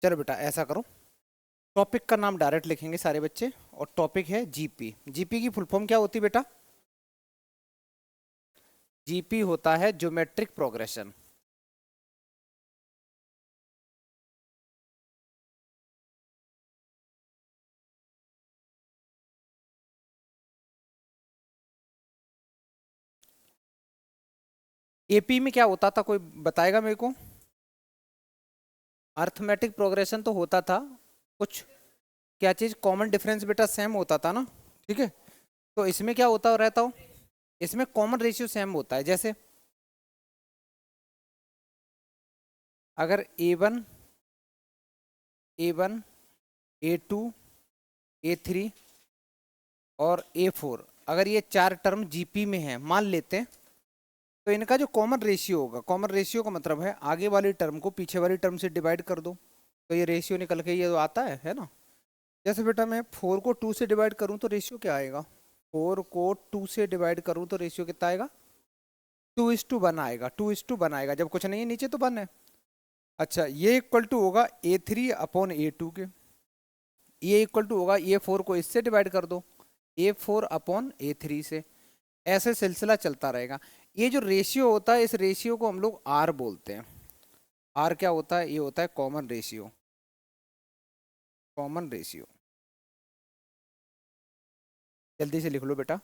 चलो बेटा ऐसा करो, टॉपिक का नाम डायरेक्ट लिखेंगे सारे बच्चे, और टॉपिक है जीपी। जीपी की फुल फॉर्म क्या होती है बेटा? जीपी होता है ज्योमेट्रिक प्रोग्रेशन। एपी में क्या होता था, कोई बताएगा मेरे को? अर्थमेटिक प्रोग्रेशन तो होता था कुछ, क्या चीज कॉमन डिफरेंस बेटा सेम होता था ना, ठीक है। तो इसमें क्या होता रहता हो, इसमें कॉमन रेशियो सेम होता है। जैसे अगर ए वन ए टू ए3 और ए4, अगर ये चार टर्म जीपी में है मान लेते हैं, तो इनका जो कॉमन रेशियो होगा, कॉमन रेशियो का मतलब है आगे वाली टर्म को पीछे वाली टर्म से डिवाइड कर दो, तो ये रेशियो निकल के ये तो आता है ना। जैसे बेटा मैं 4 को 2 से डिवाइड करूं तो रेशियो क्या आएगा? 4 को 2 से डिवाइड करूं तो रेशियो कितना आएगा? 2:1 आएगा। 2:1 आएगा, जब कुछ नहीं है नीचे तो 1 है। अच्छा, ये इक्वल टू होगा A3/A2 के। ये इक्वल टू होगा A4 को इससे डिवाइड कर दो, A4/A3 से। ऐसे सिलसिला चलता रहेगा। ये जो रेशियो होता है, इस रेशियो को हम लोग आर बोलते हैं। आर क्या होता है? ये होता है कॉमन रेशियो। कॉमन रेशियो जल्दी से लिख लो बेटा,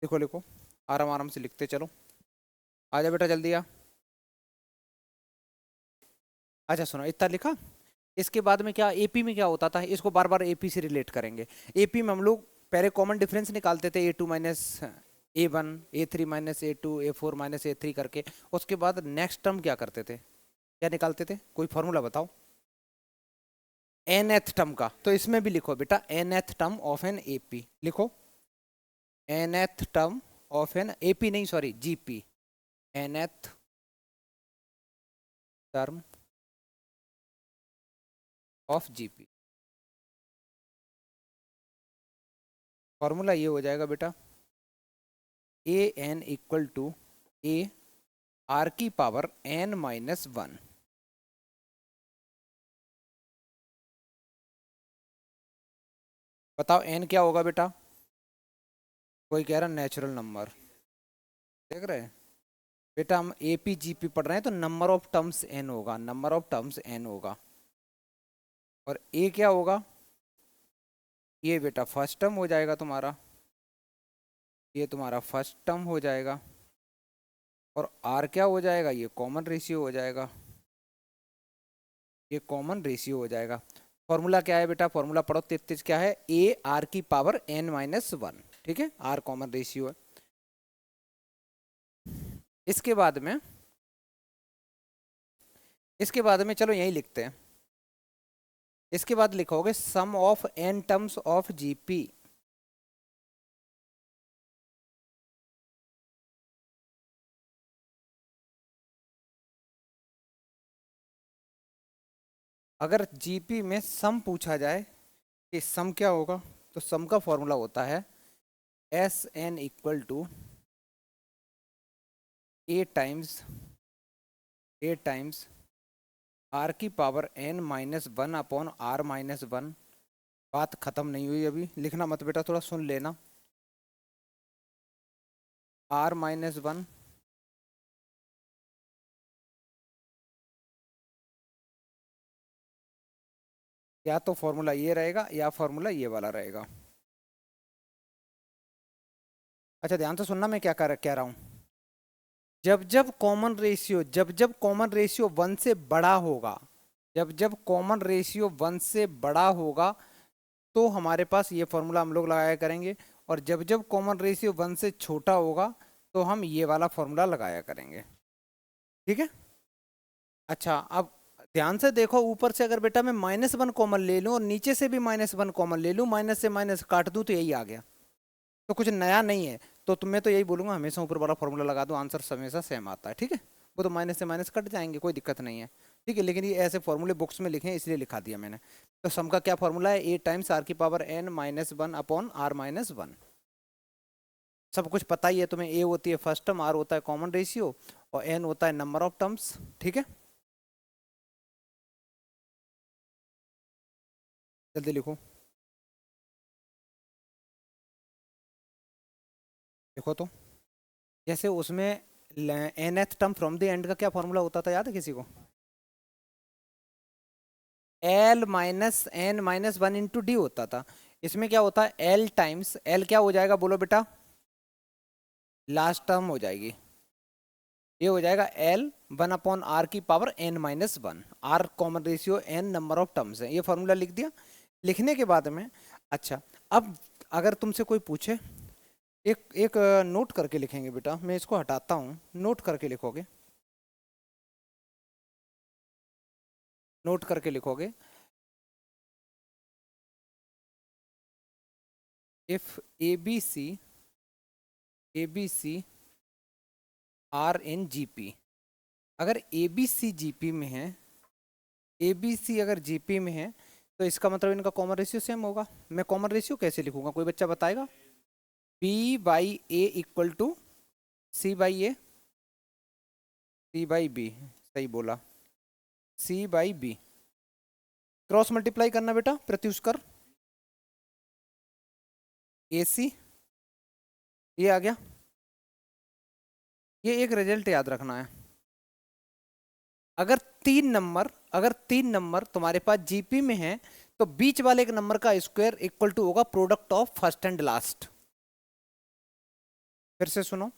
लिखो लिखो, आराम आराम से लिखते चलो। आजा बेटा जल्दी आ। अच्छा सुनो, इतना लिखा। इसके बाद में क्या, एपी में क्या होता था, इसको बार बार एपी से रिलेट करेंगे। एपी में हम लोग पहले कॉमन डिफरेंस निकालते थे, A2 - A1, A3 - A2, A4 - A3 करके। उसके बाद नेक्स्ट टर्म क्या करते थे, क्या निकालते थे, कोई फॉर्मूला बताओ nth टर्म का। तो इसमें भी लिखो बेटा nth term of an AP, लिखो nth term of an AP, नहीं sorry GP, nth term of GP. Formula ये हो जाएगा बेटा, an equal to a r की पावर n-1। बताओ n क्या होगा बेटा? कोई कह रहा नेचुरल नंबर, देख रहे हैं बेटा, हम एपी जीपी पढ़ रहे हैं तो नंबर ऑफ टर्म्स n होगा, नंबर ऑफ टर्म्स n होगा। और a क्या होगा? ये बेटा फर्स्ट टर्म हो जाएगा तुम्हारा, ये तुम्हारा फर्स्ट टर्म हो जाएगा। और r क्या हो जाएगा? ये कॉमन रेशियो हो जाएगा, ये कॉमन रेशियो हो जाएगा। फॉर्मूला क्या है बेटा? फॉर्मूला पढ़ो, 33 क्या है? ए आर की पावर n-1, ठीक है, r कॉमन रेशियो है। इसके बाद में, इसके बाद में चलो यही लिखते हैं। इसके बाद लिखोगे sum of n terms of GP. अगर जीपी में सम पूछा जाए कि सम क्या होगा, तो सम का फॉर्मूला होता है SN equal to a times r की पावर n-1/r-1। बात खत्म नहीं हुई अभी, लिखना मत बेटा, थोड़ा सुन लेना। r-1 या तो फॉर्मूला ये रहेगा या फॉर्मूला ये वाला रहेगा। अच्छा ध्यान से सुनना, मैं क्या कह रहा हूँ। जब जब कॉमन रेशियो, जब जब कॉमन रेशियो 1 से बड़ा होगा, जब जब कॉमन रेशियो 1 से बड़ा होगा, तो हमारे पास ये फॉर्मूला हम लोग लगाया करेंगे। और जब जब कॉमन रेशियो 1 से छोटा होगा, तो हम ये वाला फॉर्मूला लगाया करेंगे, ठीक है। अच्छा अब ध्यान से देखो, ऊपर से अगर बेटा मैं -1 कॉमन ले लूँ और नीचे से भी -1 कॉमन ले लूँ, माइनस से माइनस काट दूँ, तो यही आ गया, तो कुछ नया नहीं है। तो तुम्हें तो यही बोलूंगा, हमेशा ऊपर वाला फॉर्मूला लगा दो, आंसर हमेशा सेम आता है, ठीक है। वो तो माइनस से माइनस कट जाएंगे, कोई दिक्कत नहीं है, ठीक है। लेकिन ये ऐसे फॉर्मूले बुक्स में लिखे हैं इसलिए लिखा दिया मैंने। तो सम का क्या फॉर्मूला है? A टाइम्स r की पावर n-1/r-1। सब कुछ पता ही है तुम्हें, ए होती है फर्स्ट टर्म, आर होता है कॉमन रेशियो, और एन होता है नंबर ऑफ टर्म्स, ठीक है। जल्दी लिखो, देखो तो। जैसे उसमें nth term from the end का क्या फॉर्मूला होता था, याद है किसी को? L minus n minus one into d होता था। इसमें क्या होता है, L टाइम्स L क्या हो जाएगा बोलो बेटा, लास्ट टर्म हो जाएगी। ये हो जाएगा L वन अपॉन आर की power n minus one. R common ratio, n number of terms है। ये फॉर्मूला लिख दिया। लिखने के बाद में अच्छा, अब अगर तुमसे कोई पूछे, एक एक नोट करके लिखेंगे बेटा, मैं इसको हटाता हूँ, नोट करके लिखोगे, नोट करके लिखोगे। If a b c are in GP, अगर ए बी सी जीपी में है, ए बी सी अगर जीपी में है, तो इसका मतलब इनका कॉमन रेशियो सेम होगा। मैं कॉमन रेशियो कैसे लिखूंगा, कोई बच्चा बताएगा? B by a equal to c by a, c by b, सही बोला, c by b. Cross multiply करना बेटा, प्रत्युष कर, ए सी, ये आ गया। ये एक रिजल्ट याद रखना है, अगर तीन नंबर तुम्हारे पास जीपी में है, तो बीच वाले एक नंबर का स्क्वायर इक्वल टू होगा product of first and last. फिर से सुनो,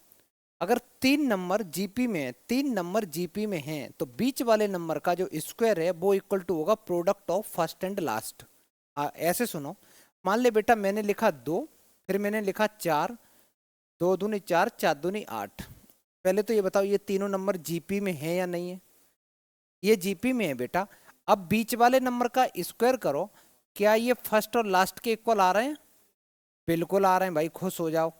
अगर तीन नंबर जीपी में है, तीन नंबर जीपी में हैं, तो बीच वाले नंबर का जो स्क्वायर है वो इक्वल टू होगा product of first and last. ऐसे सुनो, मान ले बेटा मैंने लिखा दो, फिर मैंने लिखा चार, दो दूनी चार, चार दूनी आठ। पहले तो ये बताओ, ये तीनों नंबर जीपी में है या नहीं है? ये जीपी में है बेटा। अब बीच वाले नंबर का स्क्वायर करो, क्या ये फर्स्ट और लास्ट के इक्वल आ रहे हैं? बिल्कुल आ रहे हैं भाई, खुश हो जाओ।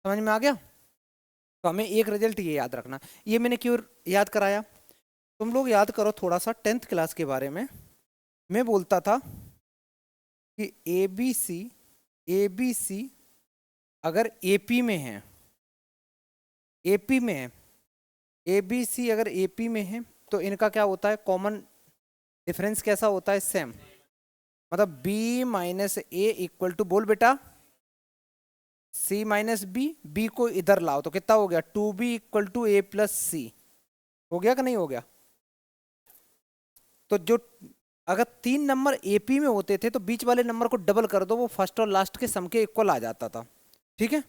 समझ में आ गया? तो हमें एक रिजल्ट ये याद रखना। ये मैंने क्यों याद कराया, तुम लोग याद करो थोड़ा सा 10th क्लास के बारे में। मैं बोलता था कि ए बी सी अगर एपी में है, एपी में है, ए बी सी अगर एपी में है, तो इनका क्या होता है, कॉमन डिफरेंस कैसा होता है, सेम। मतलब b minus a equal to, बोल बेटा, सी माइनस बी, बी को इधर लाओ तो कितना हो गया, to be equal to a plus c. हो गया कि नहीं हो गया? तो जो अगर तीन नंबर एपी में होते थे, तो बीच वाले नंबर को डबल कर दो, वो फर्स्ट और लास्ट के सम के इक्वल आ जाता था। ठीक है?